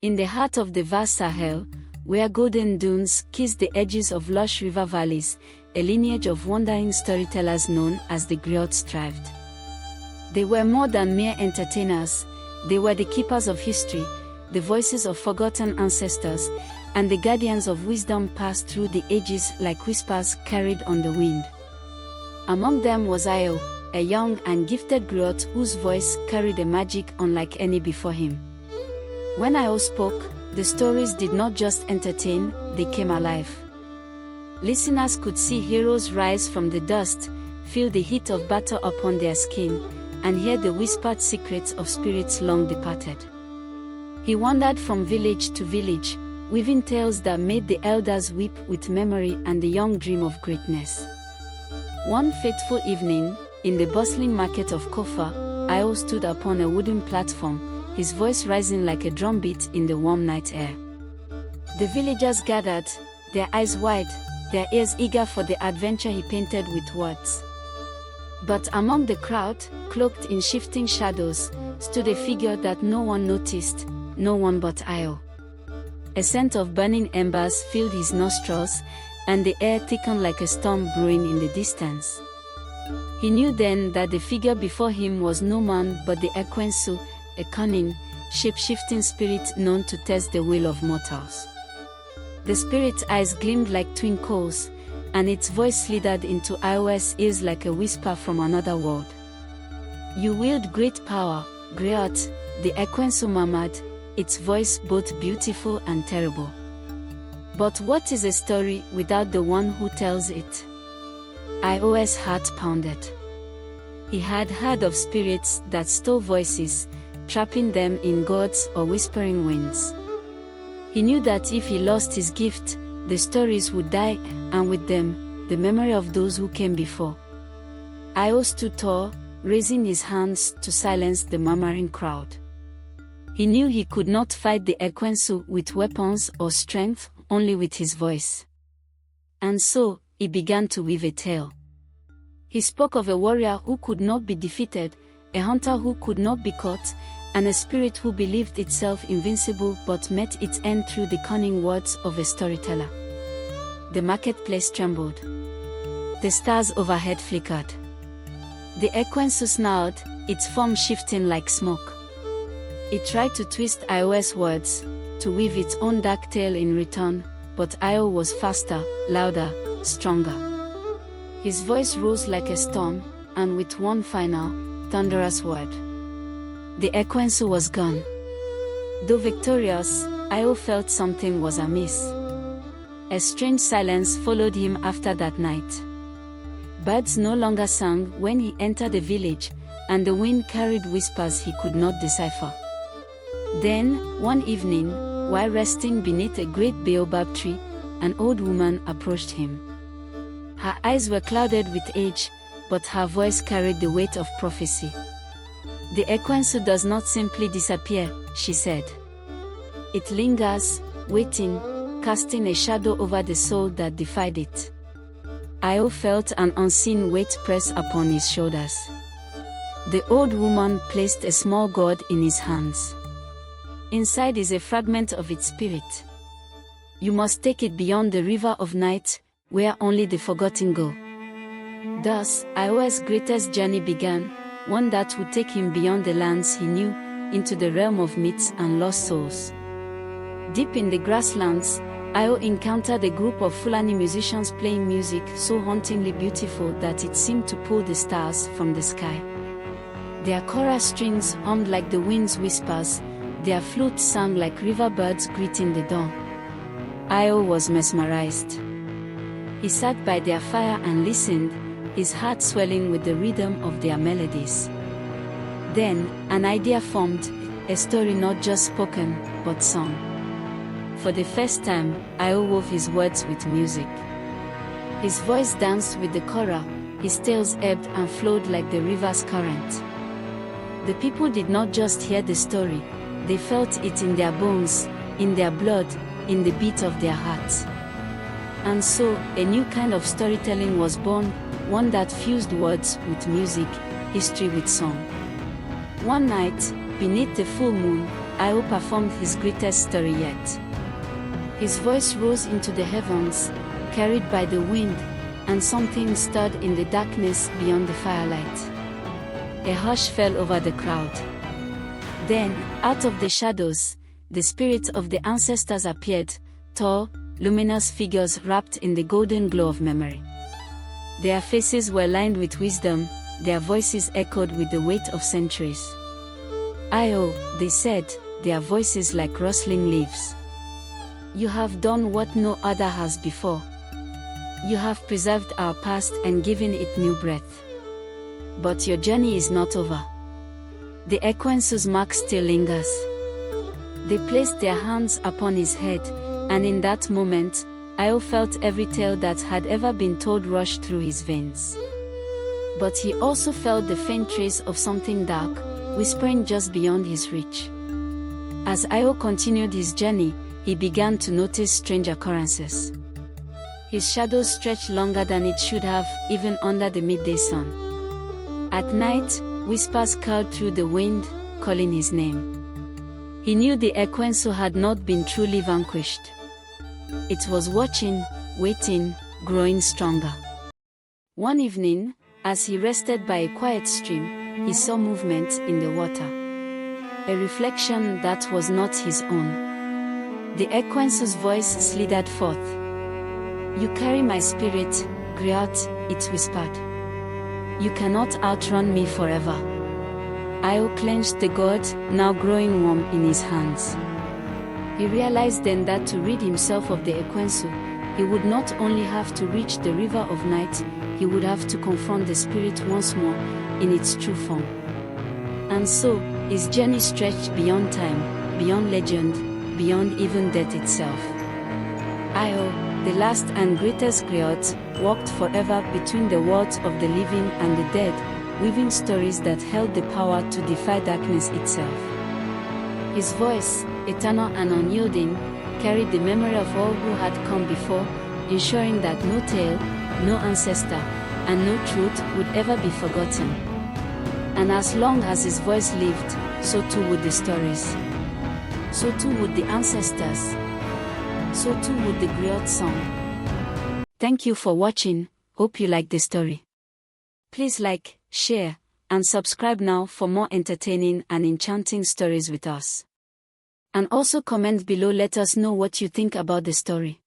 In the heart of the vast Sahel, where golden dunes kiss the edges of lush river valleys, a lineage of wandering storytellers known as the Griots thrived. They were more than mere entertainers, they were the keepers of history, the voices of forgotten ancestors, and the guardians of wisdom passed through the ages like whispers carried on the wind. Among them was Io, a young and gifted Griot whose voice carried a magic unlike any before him. When Io spoke, the stories did not just entertain, they came alive. Listeners could see heroes rise from the dust, feel the heat of battle upon their skin, and hear the whispered secrets of spirits long departed. He wandered from village to village, weaving tales that made the elders weep with memory and the young dream of greatness. One fateful evening, in the bustling market of Kofa, Io stood upon a wooden platform, his voice rising like a drumbeat in the warm night air. The villagers gathered, their eyes wide, their ears eager for the adventure he painted with words. But among the crowd, cloaked in shifting shadows, stood a figure that no one noticed, no one but Io. A scent of burning embers filled his nostrils, and the air thickened like a storm brewing in the distance. He knew then that the figure before him was no man but the Ekwensu, a cunning, shape-shifting spirit known to test the will of mortals. The spirit's eyes gleamed like twin coals, and its voice slithered into Io's ears like a whisper from another world. "You wield great power, Griot," the Ekwensu murmured, its voice both beautiful and terrible. "But what is a story without the one who tells it?" Io's heart pounded. He had heard of spirits that stole voices, trapping them in gourds or whispering winds. He knew that if he lost his gift, the stories would die, and with them, the memory of those who came before. Io stood tall, raising his hands to silence the murmuring crowd. He knew he could not fight the Ekwensu with weapons or strength, only with his voice. And so, he began to weave a tale. He spoke of a warrior who could not be defeated, a hunter who could not be caught, and a spirit who believed itself invincible but met its end through the cunning words of a storyteller. The marketplace trembled. The stars overhead flickered. The Ekwensu snarled, its form shifting like smoke. It tried to twist Io's words, to weave its own dark tale in return, but Io was faster, louder, stronger. His voice rose like a storm, and with one final, thunderous word, the Ekwensu was gone. Though victorious, Io felt something was amiss. A strange silence followed him after that night. Birds no longer sang when he entered the village, and the wind carried whispers he could not decipher. Then, one evening, while resting beneath a great baobab tree, an old woman approached him. Her eyes were clouded with age, but her voice carried the weight of prophecy. "The Ekwensu does not simply disappear," she said. "It lingers, waiting, casting a shadow over the soul that defied it." Io felt an unseen weight press upon his shoulders. The old woman placed a small gourd in his hands. "Inside is a fragment of its spirit. You must take it beyond the river of night, where only the forgotten go." Thus, Io's greatest journey began, one that would take him beyond the lands he knew, into the realm of myths and lost souls. Deep in the grasslands, Io encountered a group of Fulani musicians playing music so hauntingly beautiful that it seemed to pull the stars from the sky. Their chorus strings hummed like the wind's whispers, their flutes sang like river birds greeting the dawn. Io was mesmerized. He sat by their fire and listened, his heart swelling with the rhythm of their melodies. Then, an idea formed, a story not just spoken, but sung. For the first time, Io wove his words with music. His voice danced with the chorus, his tales ebbed and flowed like the river's current. The people did not just hear the story, they felt it in their bones, in their blood, in the beat of their hearts. And so, a new kind of storytelling was born, one that fused words with music, history with song. One night, beneath the full moon, Io performed his greatest story yet. His voice rose into the heavens, carried by the wind, and something stirred in the darkness beyond the firelight. A hush fell over the crowd. Then, out of the shadows, the spirits of the ancestors appeared, tall, luminous figures wrapped in the golden glow of memory. Their faces were lined with wisdom, their voices echoed with the weight of centuries. Io, they said, their voices like rustling leaves. You have done what no other has before. You have preserved our past and given it new breath. But your journey is not over. The Ekwensu's mark still lingers. They placed their hands upon his head, and in that moment, Io felt every tale that had ever been told rush through his veins. But he also felt the faint trace of something dark, whispering just beyond his reach. As Io continued his journey, he began to notice strange occurrences. His shadow stretched longer than it should have, even under the midday sun. At night, whispers curled through the wind, calling his name. He knew the Ekwensu had not been truly vanquished. It was watching, waiting, growing stronger. One evening, as he rested by a quiet stream, he saw movement in the water. A reflection that was not his own. The Ekwensu's voice slithered forth. You carry my spirit, Griot, it whispered. You cannot outrun me forever. Io clenched the gourd, now growing warm in his hands. He realized then that to rid himself of the Ekwensu, he would not only have to reach the river of night, he would have to confront the spirit once more, in its true form. And so, his journey stretched beyond time, beyond legend, beyond even death itself. Io, the last and greatest Griot, walked forever between the worlds of the living and the dead, weaving stories that held the power to defy darkness itself. His voice, eternal and unyielding, carried the memory of all who had come before, ensuring that no tale, no ancestor, and no truth would ever be forgotten. And as long as his voice lived, so too would the stories. So too would the ancestors. So too would the Griot song. Thank you for watching, hope you liked the story. Please like, share, and subscribe now for more entertaining and enchanting stories with us. And also comment below, let us know what you think about the story.